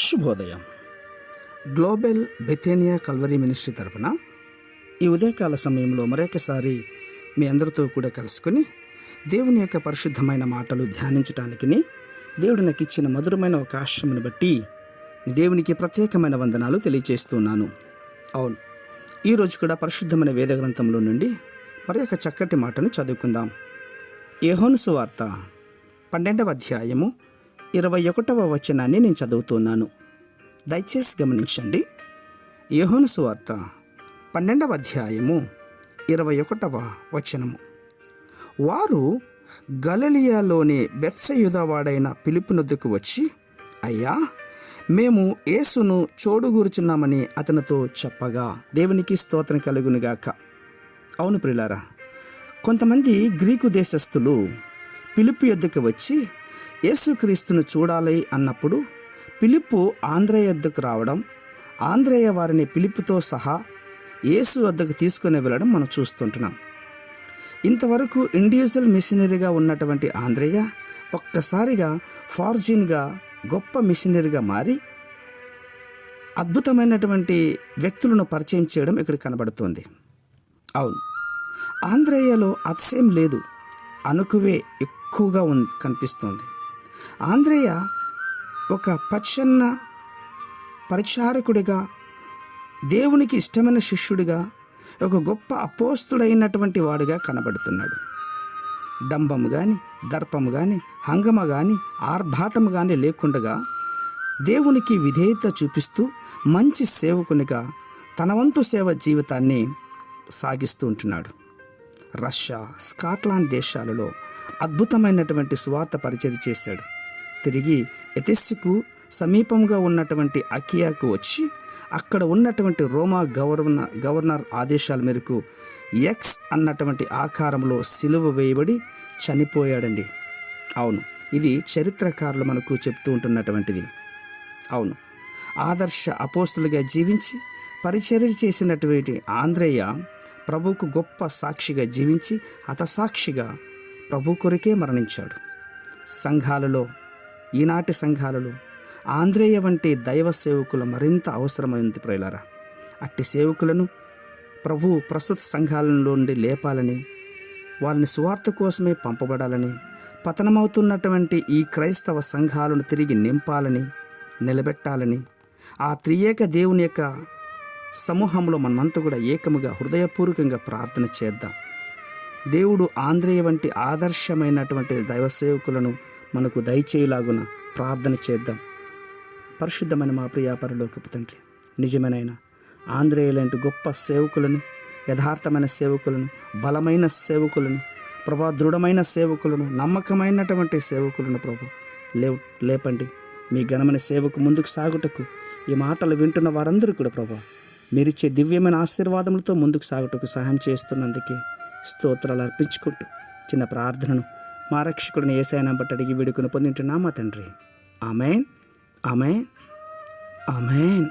శుభోదయం. Global బెథేనియా Calvary ministry తరపున ఈ ఉదయకాల సమయంలో మరొకసారి మీ అందరితో కూడా కలుసుకొని దేవుని యొక్క పరిశుద్ధమైన మాటలు ధ్యానించటానికి దేవుడు నాకు ఇచ్చిన మధురమైన అవకాశమును బట్టి దేవునికి ప్రత్యేకమైన వందనాలు తెలియజేస్తున్నాను. అవును, ఈరోజు కూడా పరిశుద్ధమైన వేద గ్రంథంలో నుండి మరొక చక్కటి మాటను చదువుకుందాం. యోహాను సువార్త 12వ అధ్యాయము 21వ వచనాన్ని నేను చదువుతున్నాను. దయచేసి గమనించండి. యోహాను సువార్త 12వ అధ్యాయము 21వ వచనము. వారు గలిలయలోని బెత్సయిదా వాడైన ఫిలిప్పు నొద్దకు వచ్చి, అయ్యా, మేము యేసును చూడగూరుచున్నామని అతనితో చెప్పగా, దేవునికి స్తోత్రం కలుగునుగాక. అవును ప్రియులారా, కొంతమంది గ్రీకు దేశస్థులు ఫిలిప్పు యొద్దకు వచ్చి యేసుక్రీస్తును చూడాలి అన్నప్పుడు ఫిలిప్పు ఆంద్రేయ యొద్దకు రావడం, ఆంద్రేయ వారిని ఫిలిప్పుతో సహా యేసు వద్దకు తీసుకుని వెళ్ళడం మనం చూస్తుంటున్నాం. ఇంతవరకు ఇండివిజువల్ మిషనరీగా ఉన్నటువంటి ఆంద్రేయ ఒక్కసారిగా ఫార్జిన్గా గొప్ప మిషనరీగా మారి అద్భుతమైనటువంటి వ్యక్తులను పరిచయం చేయడం ఇక్కడ కనబడుతోంది. అవును, ఆంద్రేయలో అతిశయం లేదు, అణకువే ఎక్కువగా కనిపిస్తోంది. ఆంద్రేయ ఒక పచ్చన్న పరిచారకుడిగా, దేవునికి ఇష్టమైన శిష్యుడిగా, ఒక గొప్ప అపోస్తుడైనటువంటి వాడిగా కనబడుతున్నాడు. డంబము కానీ, దర్పము కానీ, హంగమ కానీ, ఆర్భాటము కానీ లేకుండగా దేవునికి విధేయత చూపిస్తూ మంచి సేవకునిగా తన వంతు సేవ జీవితాన్ని సాగిస్తూ ఉంటున్నాడు. రష్యా, స్కాట్లాండ్ దేశాలలో అద్భుతమైనటువంటి సువార్త పరిచయం చేశాడు. తిరిగి ఎథెస్సుకు సమీపంగా ఉన్నటువంటి అకియాకు వచ్చి అక్కడ ఉన్నటువంటి రోమా గవర్నర్ ఆదేశాల మేరకు ఎక్స్ అన్నటువంటి ఆకారంలో సిలువ వేయబడి చనిపోయాడండి. అవును, ఇది చరిత్రకారులు మనకు చెప్తూ ఉంటున్నటువంటిది. అవును, ఆదర్శ అపోస్తులుగా జీవించి పరిచర్య చేసినటువంటి ఆంద్రేయ ప్రభువుకు గొప్ప సాక్షిగా జీవించి హతసాక్షిగా ప్రభు కొరకే మరణించాడు. సంఘాలలో, ఈనాటి సంఘాలలో ఆంద్రేయ వంటి దైవ సేవకులు మరింత అవసరమైంది ప్రియులారా. అట్టి సేవకులను ప్రభు ప్రస్తుత సంఘాల నుండి లేపాలని, వాళ్ళని సువార్త కోసమే పంపబడాలని, పతనమవుతున్నటువంటి ఈ క్రైస్తవ సంఘాలను తిరిగి నింపాలని, నిలబెట్టాలని, ఆ త్రియేక దేవుని యొక్క సమూహంలో మనమంతా కూడా ఏకముగా హృదయపూర్వకంగా ప్రార్థన చేద్దాం. దేవుడు ఆంద్రేయ వంటి ఆదర్శమైనటువంటి దైవ సేవకులను మనకు దయచేయలాగున ప్రార్థన చేద్దాం. పరిశుద్ధమైన మా ప్రియ పరలోకపు తండ్రి, నిజమైన ఆంద్రేయ లాంటి గొప్ప సేవకులను, యథార్థమైన సేవకులను, బలమైన సేవకులను, ప్రభా దృఢమైన సేవకులను, నమ్మకమైనటువంటి సేవకులను ప్రభు లేపండి. మీ ఘనమైన సేవకు ముందుకు సాగుటకు ఈ మాటలు వింటున్న వారందరూ కూడా ప్రభా మీరిచ్చే దివ్యమైన ఆశీర్వాదములతో ముందుకు సాగుటకు సహాయం చేస్తున్నందుకే స్తోత్రాలు అర్పించుకుంటూ చిన్న ప్రార్థనను మా రక్షకుడిని యేసయ్య బట్టి అడిగి వేడుకొని పొందింటున్నా మా తండ్రి. ఆమేన్, ఆమేన్, ఆమేన్.